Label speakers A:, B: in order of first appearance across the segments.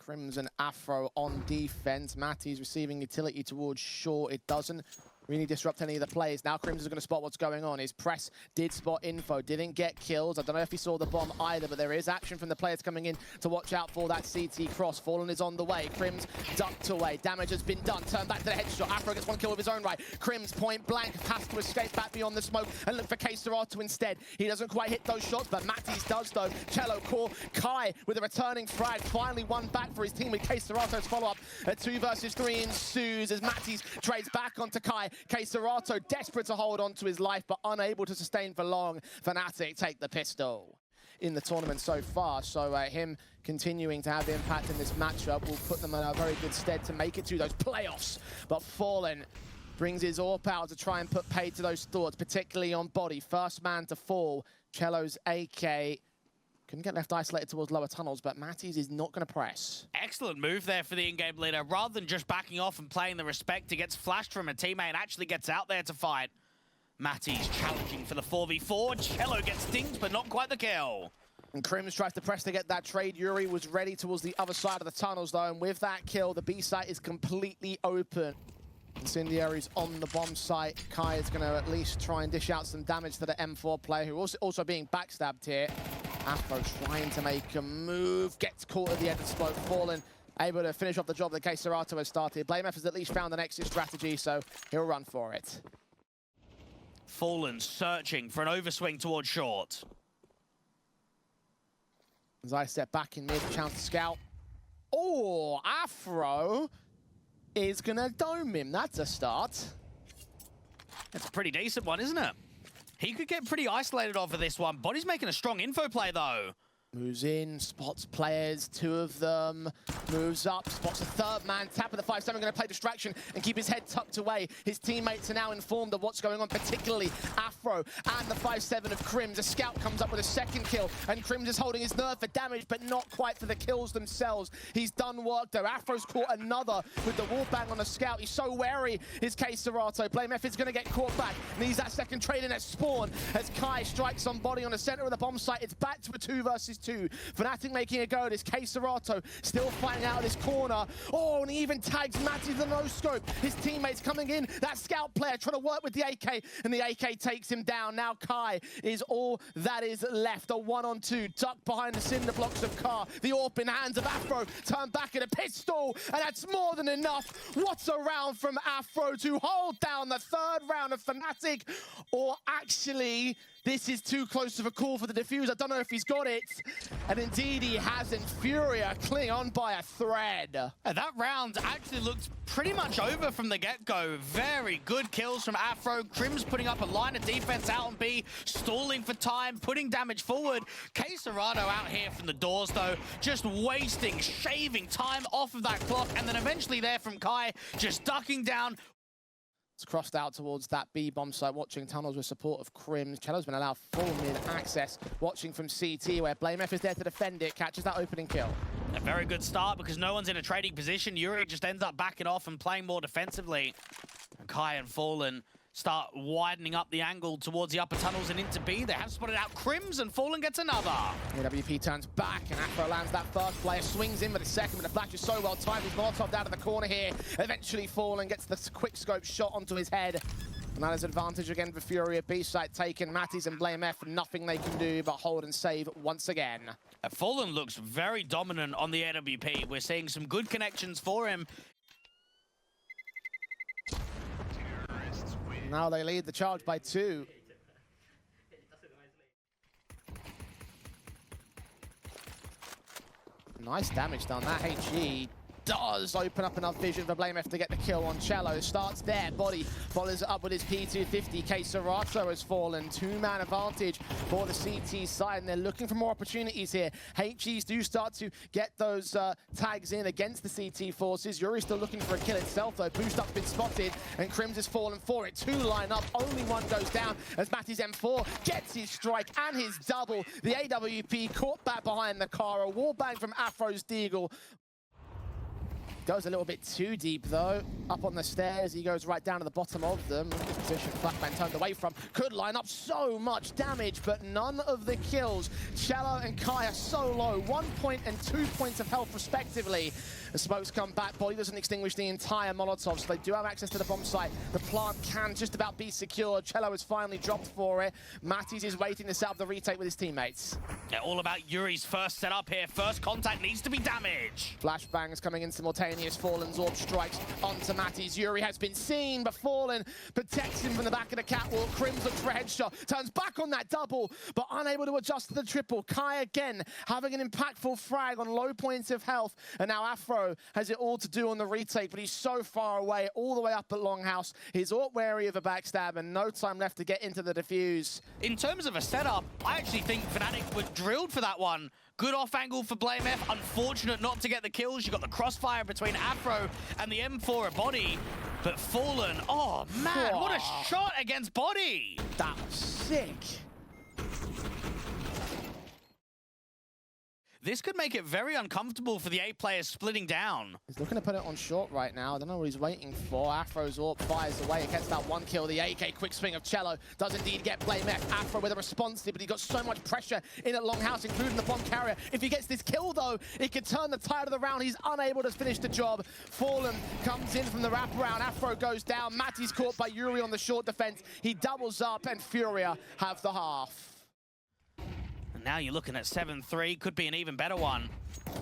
A: Crimson Afro on defense. Matty's receiving utility towards short. It doesn't really disrupt any of the plays. Now Crimson's going to spot what's going on. His press did spot info, didn't get kills. I don't know if he saw the bomb either, but there is action from the players coming in to watch out for that CT cross. Fallen is on the way. Crims ducked away. Damage has been done. Turn back to the headshot. Afro gets one kill of his own right. Crims point blank has to escape back beyond the smoke and look for csgo instead. He doesn't quite hit those shots, but Matty's does though. cello core. Kai with a returning frag. Finally one back for his team with csgo's follow-up. A 2 versus 3 ensues as Matty's trades back onto Kai. csgo desperate to hold on to his life, but unable to sustain for long. Fnatic take the pistol in the tournament so far, so him continuing to have impact in this matchup will put them in a very good stead to make it to those playoffs. But Fallen brings his AWP out to try and put paid to those thoughts, particularly on body. First man to fall, cello's AK. Couldn't get left isolated towards lower tunnels, but Matty's is not going to press.
B: Excellent move there for the in-game leader. Rather than just backing off and playing the respect, he gets flashed from a teammate and actually gets out there to fight. Matty's challenging for the 4v4. cello gets dinged, but not quite the kill.
A: And Crims tries to press to get that trade. Yuri was ready towards the other side of the tunnels, though, and with that kill, the B site is completely open. Incendiary's on the bomb site. Kai is going to at least try and dish out some damage to the M4 player, who also being backstabbed here. Afro trying to make a move, gets caught at the end of smoke. Fallen able to finish off the job that csgo has started. blameF has at least found an exit strategy, so he'll run for it.
B: Fallen searching for an overswing towards short.
A: As I step back in mid, chance to scout. Oh, Afro is gonna dome him. That's a start.
B: That's a pretty decent one, isn't it? He could get pretty isolated off of this one. Body's making a strong info play, though.
A: Moves in, spots players, 2 of them, moves up, spots a third man, tap of the 5-7, going to play distraction and keep his head tucked away. His teammates are now informed of what's going on, particularly Afro and the 5-7 of Crims. A scout comes up with a second kill, and Crims is holding his nerve for damage, but not quite for the kills themselves. He's done work, though. Afro's caught another with the wall bang on the scout. He's so wary, is csgo. blameF is going to get caught back. Needs that second trade in at spawn as Kai strikes on body on the center of the bomb site. It's back to a 2 versus 2. Fnatic making a go at this. csgo still fighting out of this corner. Oh, and he even tags Matty the no-scope. His teammates coming in. That scout player trying to work with the AK, and the AK takes him down. Now Kai is all that is left. A 1-on-2. Ducked behind the cinder blocks of Car. The AWP in the hands of Afro. Turned back at a pistol, and that's more than enough. What's a round from Afro to hold down the 3rd round of Fnatic? Or actually, this is too close of a call for the defuse. I don't know if he's got it. And indeed he hasn't. FURIA cling on by a thread.
B: And that round actually looked pretty much over from the get-go. Very good kills from Afro. Crims putting up a line of defense out on B, stalling for time, putting damage forward. csgo out here from the doors, though, just wasting, shaving time off of that clock. And then eventually there from Kai, just ducking down.
A: It's crossed out towards that B bomb site, watching tunnels with support of Crims. cello's been allowed full mid access, watching from CT, where blameF is there to defend it, catches that opening kill.
B: A very good start because no one's in a trading position. Yuri just ends up backing off and playing more defensively. And Kai and Fallen start widening up the angle towards the upper tunnels and into B. They have spotted out Crims, and Fallen gets another.
A: AWP turns back, and Afro lands that first player, swings in for the second, but the flash is so well timed. He's Molotov down to the corner here. Eventually Fallen gets the quick scope shot onto his head. And that is advantage again for FURIA. B site taken. Matty's and blameF, nothing they can do but hold and save once again.
B: Fallen looks very dominant on the AWP. We're seeing some good connections for him.
A: Now they lead the charge by 2. Nice damage done. That HE does open up enough vision for blameF to get the kill on cello. Starts there, body follows it up with his P250. csgo has fallen. 2-man advantage for the CT side, and they're looking for more opportunities here. HEs do start to get those tags in against the CT forces. Yuri's still looking for a kill itself, though. Boost up's been spotted, and Crims has fallen for it. 2 line up, only 1 goes down as Matty's M4 gets his strike and his double. The AWP caught back behind the car. A wall bang from Afro's Deagle. Goes a little bit too deep, though. Up on the stairs, he goes right down to the bottom of them. This position Flashbang turned away from. Could line up so much damage, but none of the kills. YaLLa and Kai are so low. 1 point and 2 points of health, respectively. The smokes come back. Body doesn't extinguish the entire Molotov, so they do have access to the bomb site. The plant can just about be secured. YaLLa has finally dropped for it. Matties is waiting to set up the retake with his teammates.
B: Yeah, all about Yuri's first setup here. First contact needs to be damage.
A: Flashbangs coming in simultaneous. Fallen's orb strikes onto Matties. Yuri has been seen, but Fallen protects him from the back of the catwalk. Crims looks for a headshot. Turns back on that double, but unable to adjust to the triple. Kai again having an impactful frag on low points of health. And now Afro has it all to do on the retake, but he's so far away, all the way up at Longhouse. He's all wary of a backstab and no time left to get into the defuse.
B: In terms of a setup, I actually think Fnatic were drilled for that one. Good off angle for BlameF. Unfortunate not to get the kills. You got the crossfire between Afro and the M4 at Body. But Fallen, oh man, what a shot against Body.
A: That was sick.
B: This could make it very uncomfortable for the A players splitting down.
A: He's looking to put it on short right now. I don't know what he's waiting for. Afro's AWP fires away. It gets that one kill. The AK quick swing of YaLLa does indeed get BlameF. Afro with a response, but he got so much pressure in at Longhouse, including the bomb carrier. If he gets this kill, though, it could turn the tide of the round. He's unable to finish the job. Fallen comes in from the wraparound. Afro goes down. Matty's caught by Yuri on the short defense. He doubles up, and FURIA have the half.
B: And now you're looking at 7-3, could be an even better one.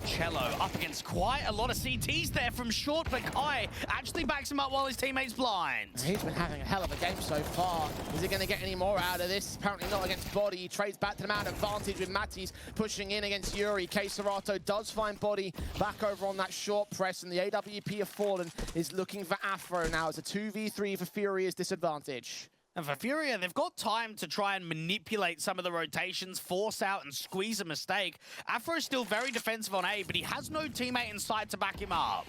B: YaLLa up against quite a lot of CTs there from short, but Kai actually backs him up while his teammate's blind.
A: He's been having a hell of a game so far. Is he going to get any more out of this? Apparently not against Body. He trades back to the man advantage with Matties pushing in against Yuri. csgo does find Body back over on that short press, and the AWP of Fallen is looking for Afro now. It's a 2v3 for FURIA's disadvantage.
B: And for FURIA, they've got time to try and manipulate some of the rotations, force out and squeeze a mistake. Afro's still very defensive on A, but he has no teammate in sight to back him up.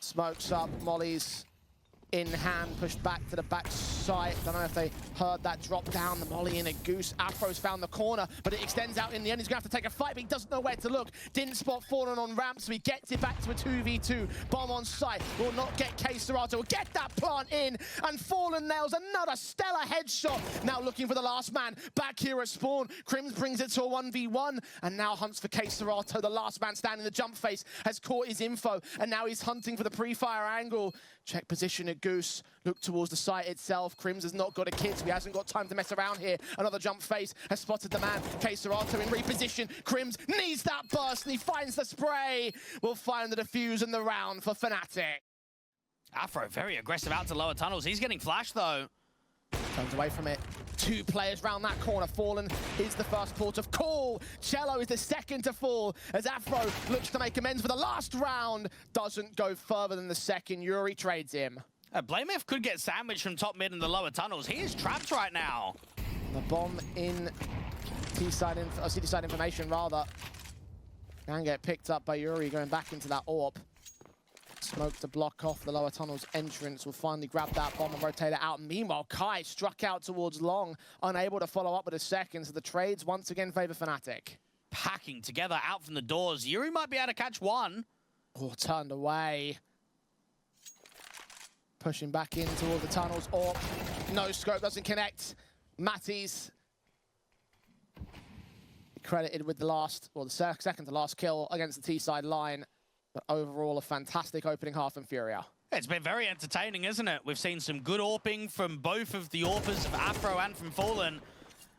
A: Smokes up, Molly's in hand, pushed back to the back side. Don't know if they heard that drop down, the Molly in a goose. Afro's found the corner, but it extends out in the end. He's gonna have to take a fight, but he doesn't know where to look. Didn't spot Fallen on ramp, so he gets it back to a 2v2. Bomb on site, will not get csgo. Will get that plant in, and Fallen nails another stellar headshot. Now looking for the last man, back here at spawn. Crims brings it to a 1v1, and now hunts for csgo. The last man standing in the jump face has caught his info, and now he's hunting for the pre-fire angle. Check position at Goose, look towards the site itself. Crims has not got a kit, so he hasn't got time to mess around here. Another jump face has spotted the man. csgo in reposition. Crims needs that burst, and he finds the spray. We'll find the defuse in the round for Fnatic.
B: Afro very aggressive out to lower tunnels. He's getting flashed, though.
A: Turns away from it. Two players round that corner. Fallen is the first port of call. YaLLa is the second to fall as Afro looks to make amends for the last round. Doesn't go further than the second. Yuri trades him.
B: BlameF could get sandwiched from top mid in the lower tunnels. He is trapped right now.
A: The bomb in T-side, city side information rather. Can get picked up by Yuri going back into that AWP. Smoke to block off the lower tunnel's entrance. Will finally grab that bomb and rotate it out. Meanwhile, Kai struck out towards long, unable to follow up with a second. So the trades once again favor Fnatic.
B: Packing together out from the doors. Yuri might be able to catch one.
A: Oh, turned away. Pushing back in toward the tunnels. Or no scope, doesn't connect. Matties credited with the last, or the second to last kill against the T-side line. But overall, a fantastic opening half in FURIA.
B: It's been very entertaining, isn't it? We've seen some good AWPing from both of the AWPers of Afro and from Fallen.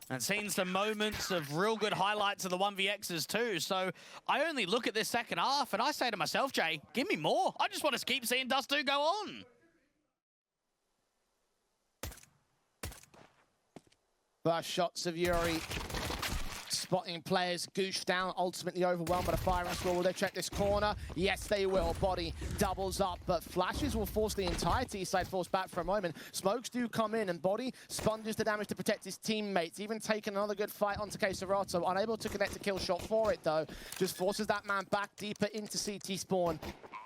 B: And seen some moments of real good highlights of the 1vx's too. So I only look at this second half and I say to myself, Jay, give me more. I just want to keep seeing Dust 2 go on.
A: First shots of Yuri. Spotting players gooshed down, ultimately overwhelmed by the firing squad. Will they check this corner? Yes, they will. Body doubles up, but flashes will force the entire T-side force back for a moment. Smokes do come in, and Body sponges the damage to protect his teammates. Even taking another good fight onto csgo. Unable to connect a kill shot for it, though. Just forces that man back deeper into CT spawn.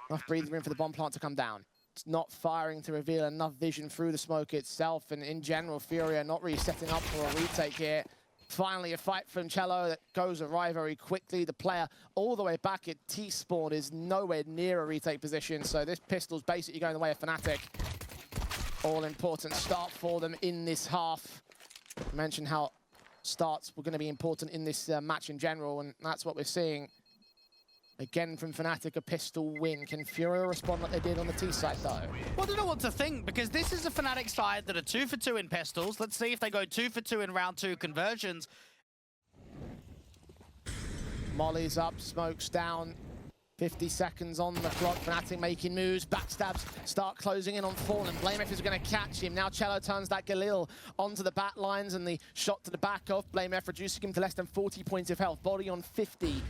A: Enough breathing room for the bomb plant to come down. It's not firing to reveal enough vision through the smoke itself, and in general, FURIA not really setting up for a retake here. Finally, a fight from cello that goes awry very quickly. The player all the way back at T-spawn is nowhere near a retake position, so this pistol's basically going the way of Fnatic. All-important start for them in this half. I mentioned how starts were going to be important in this match in general, and that's what we're seeing. Again from Fnatic, a pistol win. Can FURIA respond like they did on the T side, though?
B: Well, I don't know what to think, because this is a Fnatic side that are 2 for 2 in pistols. Let's see if they go 2 for 2 in round 2 conversions.
A: Molly's up, smokes down. 50 seconds on the clock. Fnatic making moves. Backstabs start closing in on Fallen. blameF is going to catch him. Now cello turns that YaLLa onto the back lines, and the shot to the back of blameF, reducing him to less than 40 points of health. Body on 50.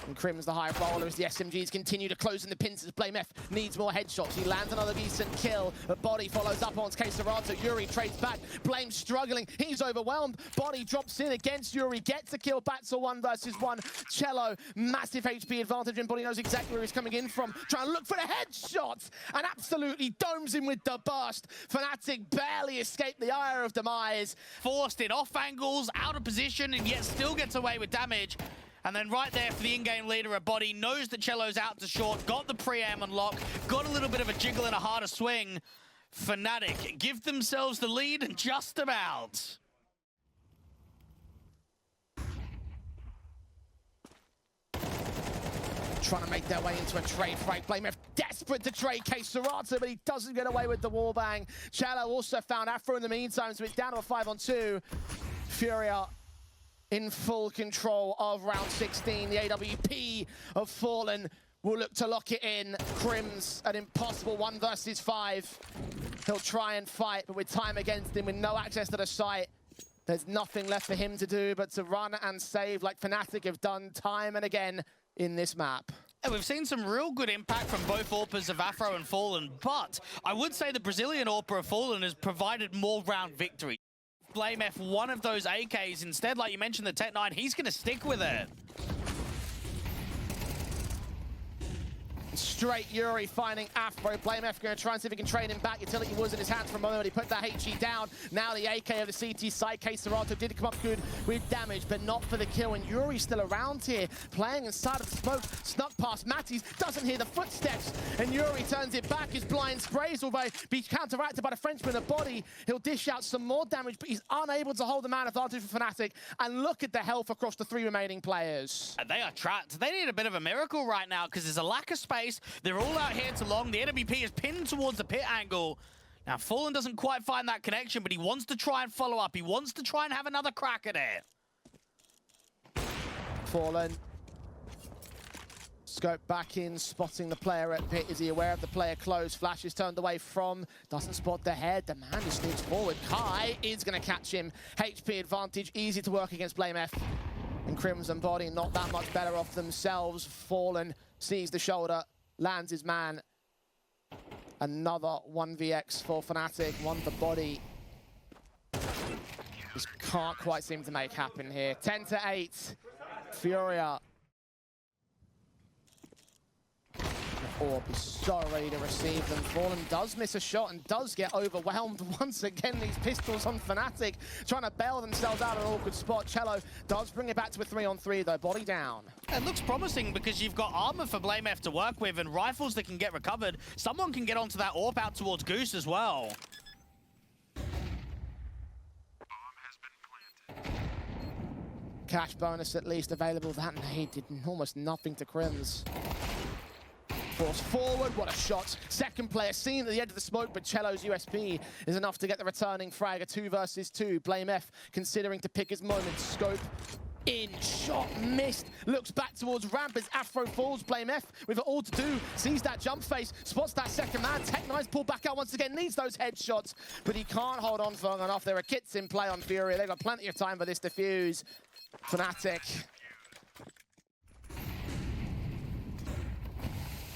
A: And Crim's the high roller as the SMGs continue to close in the pincers. blameF needs more headshots. He lands another decent kill. But Body follows up on queso. Yuri trades back. Blame struggling. He's overwhelmed. Body drops in against Yuri. Gets a kill. Battle 1 versus 1. cello, massive HP advantage, and Body knows exactly where he's coming in from. Trying to look for the headshot. And absolutely domes him with the burst. Fnatic barely escaped the ire of demise.
B: Forced in off angles, out of position, and yet still gets away with damage. And then right there for the in-game leader, a Body knows that cello's out to short, got the pre-am unlock, got a little bit of a jiggle and a harder swing. Fnatic give themselves the lead and just about.
A: Trying to make their way into a trade frag. blameF desperate to trade queso, but he doesn't get away with the wallbang. cello also found Afro in the meantime, so it's down to a 5-on-2. FURIA in full control of round 16. The AWP of Fallen will look to lock it in. Crim's an impossible 1 versus 5. He'll try and fight, but with time against him, with no access to the site, there's nothing left for him to do but to run and save like Fnatic have done time and again in this map.
B: And we've seen some real good impact from both AWPers of Afro and Fallen, but I would say the Brazilian AWPer of Fallen has provided more round victory. blameF one of those AKs instead, like you mentioned, the Tech 9, he's going to stick with it.
A: Straight Yuri finding Afro. blameF going to try and see if he can trade him back. Utility was in his hands for a moment, but he put that HE down. Now the AK of the CT side. queso did come up good with damage, but not for the kill. And Yuri's still around here, playing inside of the smoke. Snuck past Matties, doesn't hear the footsteps. And Yuri turns it back. His blind sprays will be counteracted by the Frenchman. The Body, he'll dish out some more damage, but he's unable to hold the man advantage for Fnatic. And look at the health across the 3 remaining players.
B: And they are trapped. They need a bit of a miracle right now because there's a lack of space. They're all out here too long. The NWP is pinned towards the pit angle. Now, Fallen doesn't quite find that connection, but he wants to try and follow up. He wants to try and have another crack at it.
A: Fallen. Scope back in, spotting the player at pit. Is he aware of the player close? Flash is turned away from. Doesn't spot the head. The man just sneaks forward. Kai is going to catch him. HP advantage, easy to work against blameF. And Crimson Body not that much better off themselves. Fallen sees the shoulder, lands his man. Another 1vx for Fnatic, 1 for Body. Just can't quite seem to make happen here. 10-8, FURIA. Orb is so ready to receive them. Fallen does miss a shot and does get overwhelmed once again. These pistols on Fnatic trying to bail themselves out of an awkward spot. cello does bring it back to a 3-on-3 though. Body down.
B: It looks promising because you've got armor for blameF to work with and rifles that can get recovered. Someone can get onto that AWP out towards Goose as well.
A: Cash bonus at least available. That nade did almost nothing to Crims. Force forward, what a shot. Second player seen at the edge of the smoke, but cello's USP is enough to get the returning frag. A 2 versus 2. blameF considering to pick his moment. Scope in, shot missed. Looks back towards ramp as Afro falls. blameF with it all to do. Sees that jump face, spots that second man. Tech 9's pulled back out once again, needs those headshots, but he can't hold on for long enough. There are kits in play on FURIA. They've got plenty of time for this defuse. Fnatic.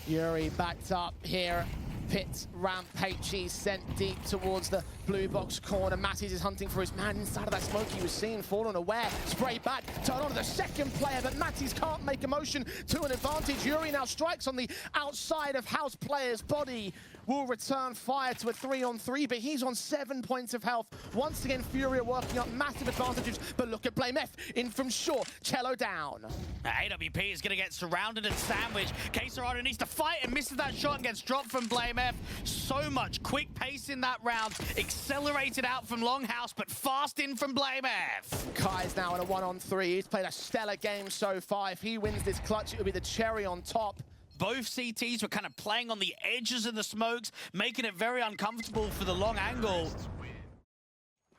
A: Yuri backed up here. pit ramp. HE sent deep towards the blue box corner. Matties is hunting for his man inside of that smoke he was seeing. Fallen aware, spray back, turn on to the second player, but Matties can't make a motion to an advantage. Yuri now strikes on the outside of House player's body. Will return fire to a 3-on-3, but he's on 7 points of health. Once again, FURIA working up massive advantages, but look at Blame F in from short. cello down.
B: AWP is going to get surrounded and sandwiched. Quesarado needs to fight and misses that shot and gets dropped from Blame F. So much quick pace in that round. Accelerated out from Longhouse, but fast in from Blame F.
A: Kai's now in a 1-on-3. He's played a stellar game so far. If he wins this clutch, it will be the cherry on top.
B: Both CTs were kind of playing on the edges of the smokes, making it very uncomfortable for the long angle.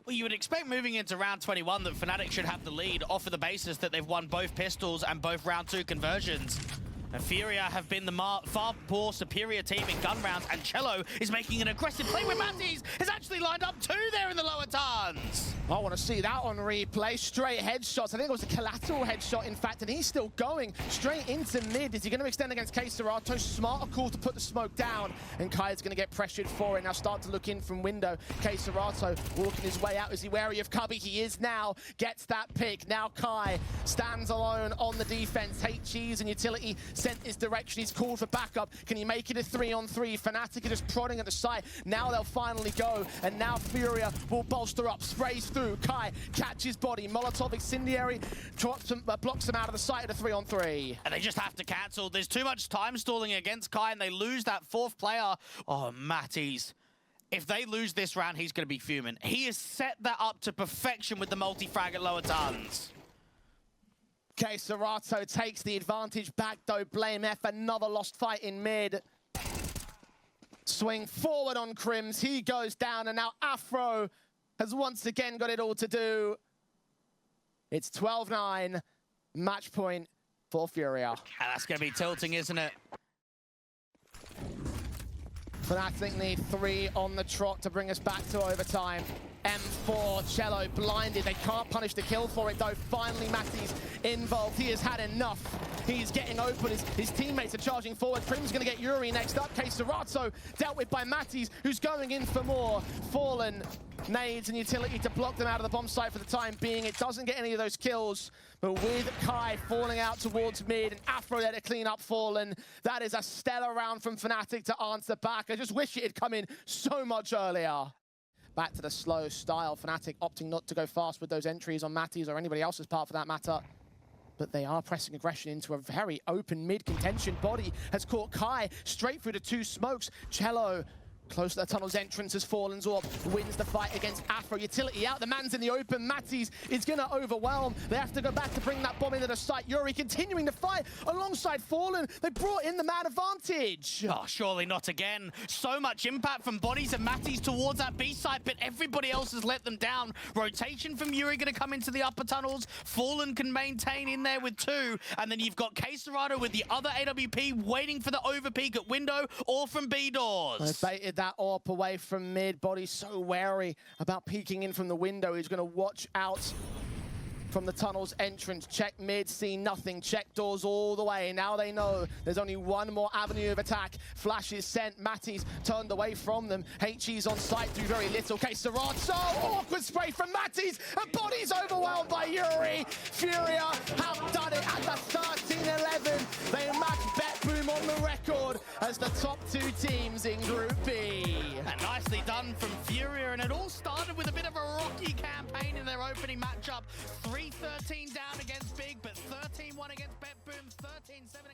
B: Well, you would expect moving into round 21 that Fnatic should have the lead off of the basis that they've won both pistols and both round 2 conversions. And FURIA have been the far more superior team in gun rounds, and cello is making an aggressive play with Matties. Has actually lined up 2 there in the lower tons.
A: I want to see that on replay. Straight headshots. I think it was a collateral headshot, in fact, and he's still going straight into mid. Is he going to extend against Quesarado? Smarter call to put the smoke down, and Kai's going to get pressured for it. Now start to look in from window. Quesarado walking his way out. Is he wary of Cubby? He is now. Gets that pick. Now Kai stands alone on the defense. HE's and utility sent his direction. He's called for backup. Can he make it a 3-on-3? Fnatic are just prodding at the site. Now they'll finally go, and now FURIA will bolster up. Sprays through. Kai catches body. Molotov incendiary drops him, blocks him out of the site at a 3-on-3.
B: And they just have to cancel. There's too much time stalling against Kai, and they lose that 4th player. Oh, Matties. If they lose this round, he's going to be fuming. He has set that up to perfection with the multi-frag at lower tons.
A: Quesarado takes the advantage back, though. Blame F, another lost fight in mid. Swing forward on Crims. He goes down, and now Afro has once again got it all to do. It's 12-9, match point for FURIA.
B: And that's going to be tilting, isn't it?
A: Fnatic need 3 on the trot to bring us back to overtime. M4, cello blinded. They can't punish the kill for it, though. Finally, Matties involved. He has had enough. He's getting open. His teammates are charging forward. Prim's going to get Yuri next up. Quesarado dealt with by Matties, who's going in for more. Fallen nades and utility to block them out of the bomb site for the time being. It doesn't get any of those kills, but with Kai falling out towards mid and Afro there to clean up Fallen, that is a stellar round from Fnatic to answer back. I just wish it had come in so much earlier. Back to the slow style. Fnatic opting not to go fast with those entries on Matties or anybody else's part for that matter. But they are pressing aggression into a very open mid contention. Body has caught Kai straight through the 2 smokes. cello close to the tunnel's entrance as Fallen's Orb wins the fight against Afro. Utility out, the man's in the open. Matties is going to overwhelm. They have to go back to bring that bomb into the site. Yuri continuing to fight alongside Fallen. They brought in the man advantage.
B: Oh, surely not again. So much impact from bodies and Matties towards that B site, but everybody else has let them down. Rotation from Yuri going to come into the upper tunnels. Fallen can maintain in there with 2, and then you've got Quesarado with the other AWP waiting for the overpeak at window or from B doors.
A: They baited that AWP away from mid. Body so wary about peeking in from the window. He's going to watch out from the tunnel's entrance. Check mid, see nothing. Check doors all the way. Now they know there's only one more avenue of attack. Flash is sent. Matties turned away from them. HE's on site, do very little. Quesarado, awkward spray from Matties, and Body's overwhelmed by Yuri. FURIA have done it at the 13-11. They match BetBoom on the record as the top 2 teams in Group B.
B: And nicely done from FURIA, and it all started with a bit of a rocky campaign in their opening matchup. 3-13 down against Big, but 13-1 against BetBoom, 13-7